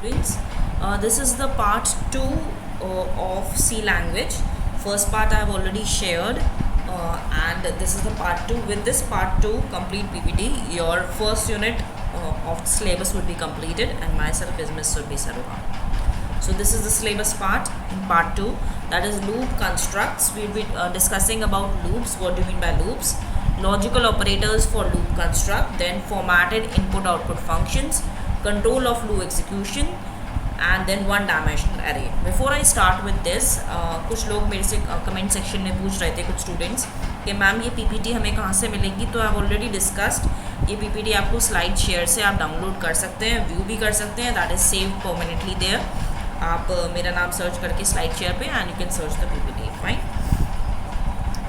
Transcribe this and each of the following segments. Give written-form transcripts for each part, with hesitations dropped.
students. This is the part 2 of C language. First part I have already shared, and this is the part 2. With this part 2 complete PPT, your first unit of the syllabus will be completed, and myself is Ms. Surbhi Saruha. So this is the syllabus part in part 2, that is loop constructs. We will be discussing about loops. What do you mean by loops? Logical operators for loop construct, then formatted input-output functions, control of loop execution, and then one dimensional array. Before I start with this, कुछ लोग मेरे से comment section में पूछ रहे थे, कुछ students, कि मैम ये पीपीटी हमें कहाँ से मिलेगी. तो आई हैव ऑलरेडी डिस्कस्ड, ये पीपीटी आपको स्लाइड शेयर से आप डाउनलोड कर सकते हैं, व्यू भी कर सकते हैं. That is save permanently there. आप मेरा नाम सर्च करके स्लाइड शेयर पे and you can search the PPT. Fine.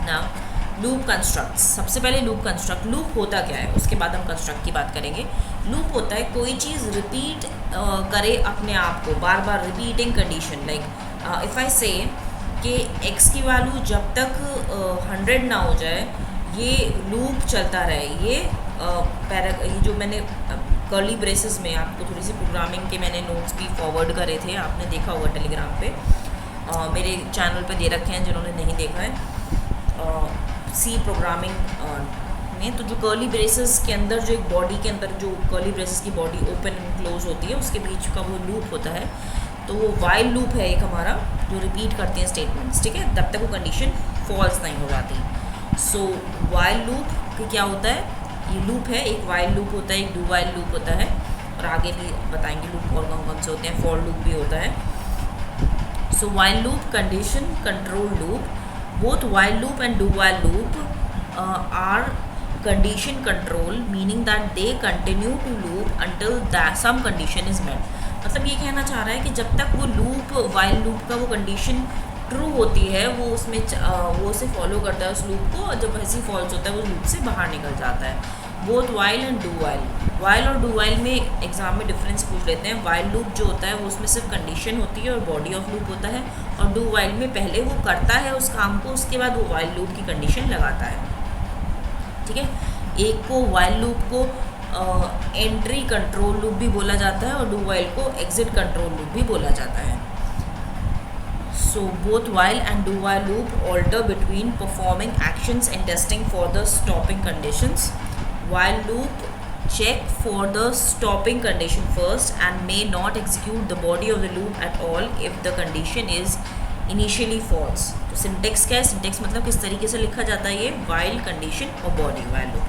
Now loop constructs. सबसे पहले लूप कंस्ट्रक्ट. लूप होता क्या है, उसके बाद हम कंस्ट्रक्ट की बात करेंगे. लूप होता है कोई चीज़ रिपीट करे अपने आप को, बार बार repeating condition. Like if I say कि x की वैल्यू जब तक 100 ना हो जाए ये लूप चलता रहे. ये जो मैंने कर्ली ब्रेसेस में आपको थोड़ी सी प्रोग्रामिंग के मैंने नोट्स भी फॉरवर्ड करे थे, आपने देखा होगा टेलीग्राम पे, मेरे चैनल पे दे रखे हैं जिन्होंने नहीं देखा है. सी प्रोग्रामिंग में तो जो कर्ली ब्रेसेस के अंदर, जो एक बॉडी के अंदर जो कर्ली ब्रेसेस की बॉडी ओपन एंड क्लोज होती है, उसके बीच का वो लूप होता है. तो वो वाइल लूप है एक हमारा, जो रिपीट करते हैं स्टेटमेंट्स. ठीक है, तब तक वो कंडीशन फॉल्स नहीं हो जाती. सो वाइल लूप क्या होता है, ये लूप है. एक वाइल लूप होता है, एक डू वाइल लूप होता है, और आगे भी बताएंगे लूप और कौन से होते हैं. फॉर लूप भी होता है. So while loop, condition control loop. Both while loop and do while loop are condition control, meaning that they continue to loop until that some condition is met. मतलब ये कहना चाह रहा है कि जब तक वो लूप, वाइल लूप का वो कंडीशन ट्रू होती है, वो उसमें वो उसे फॉलो करता है उस लूप को, और जब ऐसी फॉल्स होता है वो लूप से बाहर निकल जाता है. Both while and do while. While और डू वाइल में एग्जाम में डिफरेंस पूछ लेते हैं. वाइल लूप जो होता है वो उसमें सिर्फ कंडीशन होती है और बॉडी ऑफ लूप होता है, और डू वाइल में पहले वो करता है उस काम को, उसके बाद वो वाइल लूप की कंडीशन लगाता है. ठीक है, एक को वाइल लूप को एंट्री कंट्रोल लूप भी बोला जाता है, और डू वाइल को एग्जिट कंट्रोल लूप भी बोला जाता है. So both while and do while loop alter between performing actions and testing for the stopping conditions. While loop check for the stopping condition first and may not execute the body of the loop at all if the condition is initially false. तो syntax क्या है, syntax मतलब किस तरीके से लिखा जाता है ये वाइल, कंडीशन और बॉडी. वाइल लूप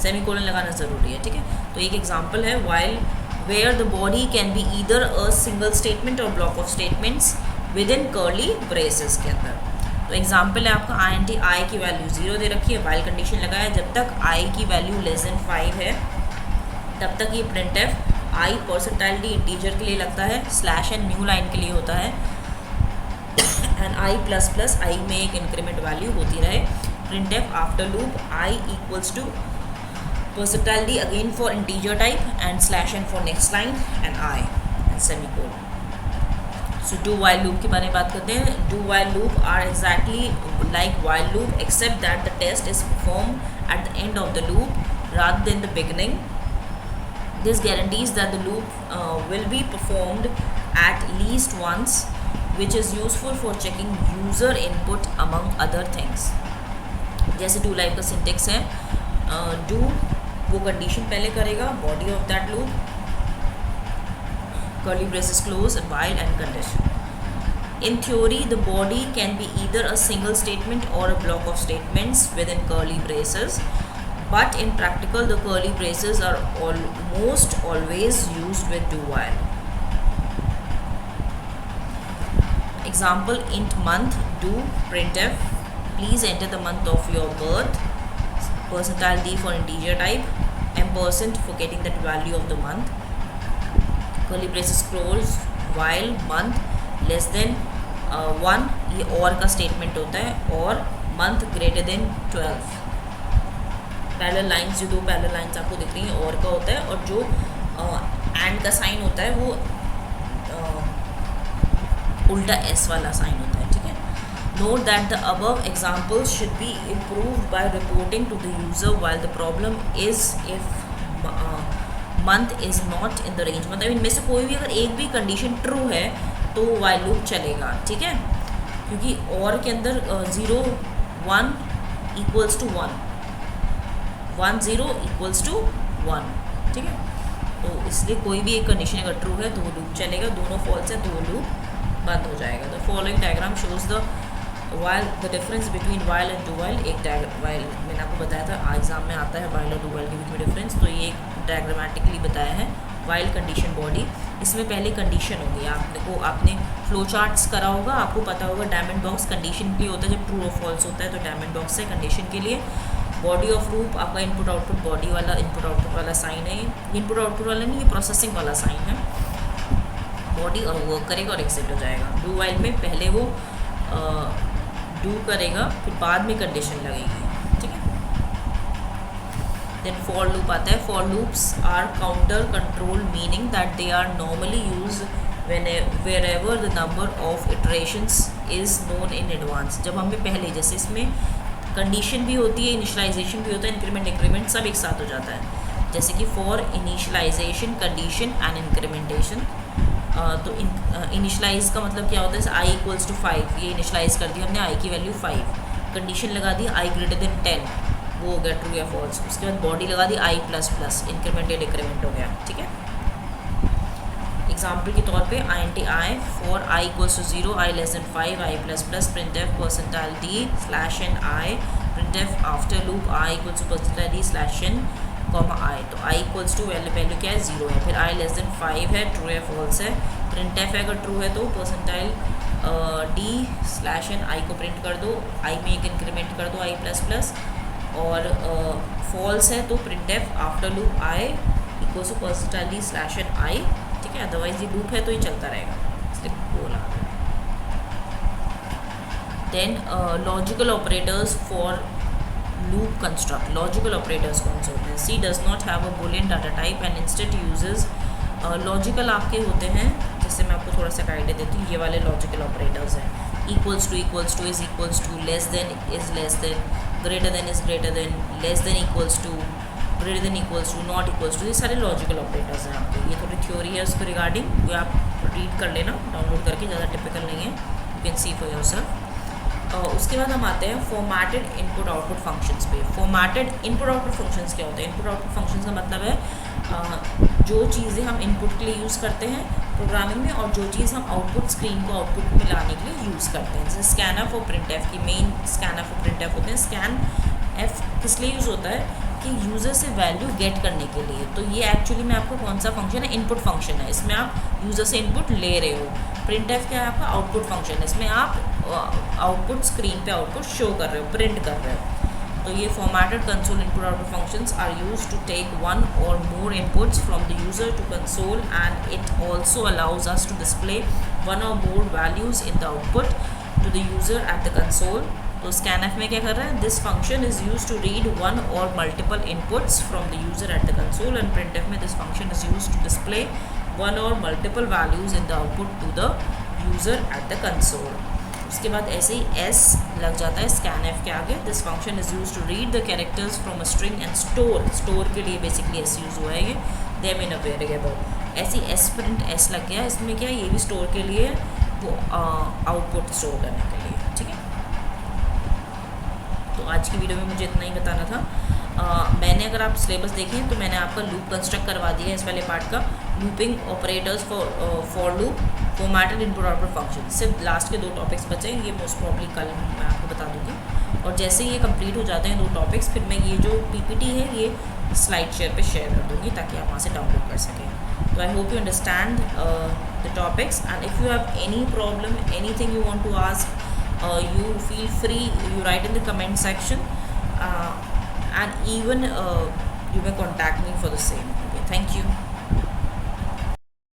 सेमीकोलन लगाना ज़रूरी है. ठीक है, तो एक एग्जांपल है while where the body can be either a single statement or block of statements within curly braces के अंदर. तो एग्जाम्पल है आपका INT, आई की वैल्यू 0 दे रखी है, वाइल कंडीशन लगाया, जब तक आई की वैल्यू लेस देन 5 है तब तक ये print F I percentile D integer के लिए लगता है, स्लैश एंड न्यू लाइन के लिए होता है, and I plus plus I में एक इंक्रीमेंट वैल्यू होती रहे. Print F after loop I equals to percentile D again for integer type, and slash and for next line, and I and semicolon. So do while loop के बारे में बात करते हैं. Do while loop are exactly like while loop except that the test is perform at the end of the loop rather then the beginning. This guarantees that the loop will be performed at least once, which is useful for checking user input among other things. जैसे do life का syntax है, do वो condition पहले करेगा, body of that loop, curly braces close, while and condition. In theory, the body can be either a single statement or a block of statements within curly braces, but in practical, the curly braces are almost always used with do while. Example, int month, do printf, please enter the month of your birth, percentile d for integer type, ampersand for getting that value of the month, curly braces close, while month less than 1, ये और का statement होता है, और month greater than 12. Parallel lines, जो दो parallel lines आपको दिख रही हैं, और का होता है, और जो एंड का साइन होता है वो उल्टा एस वाला साइन होता है. ठीक है, note that the above examples should be improved by reporting to the user while the problem is if month is not in the range, मतलब इनमें से कोई भी अगर एक भी कंडीशन ट्रू है तो वाइल लूप चलेगा, ठीक है, क्योंकि और के अंदर 0 1 इक्वल्स टू 1 1 0 इक्वल्स टू 1, ठीक है। तो इसलिए कोई भी एक कंडीशन अगर ट्रू है तो वो लूप चलेगा, दोनों फॉल्स है तो वो लूप बंद हो जाएगा। The following diagram shows the while the difference between while and do while. एक वाइल मैंने आपको बताया था एग्जाम में आता है वाइल और डू वाइल के बीच में डिफरेंस, तो ये डायग्रामेटिकली बताया है। वाइल कंडीशन बॉडी, इसमें पहले कंडीशन होगी, आपने फ्लो चार्ट्स करा होगा, आपको पता होगा डायमंड बॉक्स कंडीशन के लिए होता है, जब ट्रू और फॉल्स होता है तो डायमंड बॉक्स है कंडीशन के लिए। बॉडी ऑफ लूप आपका इनपुट आउटपुट बॉडी वाला इनपुट आउटपुट वाला साइन है, इनपुट आउटपुट वाला नहीं, ये प्रोसेसिंग वाला साइन है। बॉडी और वर्क करेगा और एक्सेप्ट हो जाएगा। डू वाइल में पहले वो डू करेगा फिर बाद में कंडीशन लगेगी, ठीक है। देन फॉर लूप आता है। For loops are counter control, meaning that they are normally use wherever the number of iterations is known in advance। जब हमें पहले, जैसे इसमें कंडीशन भी होती है, इनिशलाइजेशन भी होता है, इंक्रीमेंट इंक्रीमेंट सब एक साथ हो जाता है। जैसे कि for initialisation, condition and incrementation. तो इनिशलाइज का मतलब क्या होता है, जैसे आई इक्वल्स टू 5, ये इनिशलाइज कर दिया हमने, आई की वैल्यू 5, कंडीशन लगा दी आई ग्रेटर देन 10, वो हो गया ट्रू या फॉल्स। उसके बाद बॉडी लगा दी आई प्लस प्लस, इंक्रीमेंट या डिक्रीमेंट हो गया, ठीक है। एग्जाम्पल के तौर पे INT I for I equals to 0, I less than 5, I plus plus, printf percentile D slash N I, printf after loop I equals to percentile D slash N comma I। तो I equals to value क्या है, 0 है, फिर I less than 5 है, true है false है, printf है, अगर ट्रू है तो percentile D slash N I को प्रिंट कर दो, I में एक इंक्रीमेंट कर दो I प्लस प्लस, और फॉल्स है तो printf after loop I equals to percentile D slash N I, ठीक है। अदरवाइज ये लूप है तो ये चलता रहेगा, इसलिए बोला। Then logical operators for loop construct. Logical operators कौन से होते हैं? C does not have a boolean data type and instead uses. Logical आपके होते हैं, जैसे मैं आपको थोड़ा सा आइडिया देती हूँ, ये वाले लॉजिकल ऑपरेटर्स हैं। Equals to is equals to, less than is less than, greater than is greater than, less than equals to, greater than equals to, not equals to, ये सारे लॉजिकल ऑपरेटर्स हैं आपके। ये थोड़ी थ्योरी है उसके regarding, वो आप रीड कर लेना डाउनलोड करके, ज़्यादा टिपिकल नहीं है, you can see for yourself. उसके बाद हम आते हैं फॉर्मेटेड इनपुट आउटपुट फंक्शंस पे। फॉर्मेटेड इनपुट आउटपुट फंक्शंस क्या होते हैं? इनपुट आउटपुट फंक्शंस का मतलब है जो चीज़ें हम इनपुट के लिए यूज़ करते हैं प्रोग्रामिंग में, और जो चीज़ हम आउटपुट स्क्रीन को आउटपुट में लाने के लिए यूज़ करते हैं। जैसे स्कैनफ और प्रिंटफ की मेन स्कैनफ और प्रिंटफ होते हैं। स्कैन एफ किस लिए यूज़ होता है कि यूज़र से वैल्यू गेट करने के लिए। तो ये एक्चुअली में आपको कौन सा फंक्शन है? इनपुट फंक्शन है, इसमें आप यूज़र से इनपुट ले रहे हो। प्रिंटफ क्या है? आपका आउटपुट फंक्शन है, इसमें आप आउटपुट स्क्रीन पे आउटपुट शो कर रहे हो, प्रिंट कर रहे हो। तो ये formatted console input output functions are used to take one or more inputs from the user to console, and it also allows us to display one or more values in the output to the user at the console. तो scanf में क्या कर रहा है? This function is use to read one or multiple inputs from the user at the console, and printf में this function is use to display one or multiple values in the output to the user at the console. उसके बाद ऐसे ही S लग जाता है scanf के आगे। This function is use to read the characters from a string and store के लिए बेसिकली एस यूज हुआ है ये, देम इन अ वेरिएबल। ऐसी एस प्रिंट एस लग गया, इसमें क्या ये भी स्टोर के लिए, वो आउटपुट स्टोर करने के लिए, ठीक है। तो आज की वीडियो में मुझे इतना ही बताना था। मैंने अगर आप सिलेबस देखें तो मैंने आपका लूप कंस्ट्रक्ट करवा दिया है इस वाले पार्ट का, looping operators for loop, formatted input output function. सिर्फ लास्ट के 2 टॉपिक्स बचे हैं, ये मोस्ट प्रॉब्ली कल मैं आपको बता दूँगी। और जैसे ही ये कंप्लीट हो जाते हैं 2 टॉपिक्स, फिर मैं ये जो PPT है ये स्लाइड शेयर पे शेयर कर दूँगी ताकि आप वहाँ से डाउनलोड कर सकें। तो I hope you understand the topics, and if you have any problem, anything you want to ask, you feel free, you write in the comment section, and even you may contact me for the same. Okay, thank you.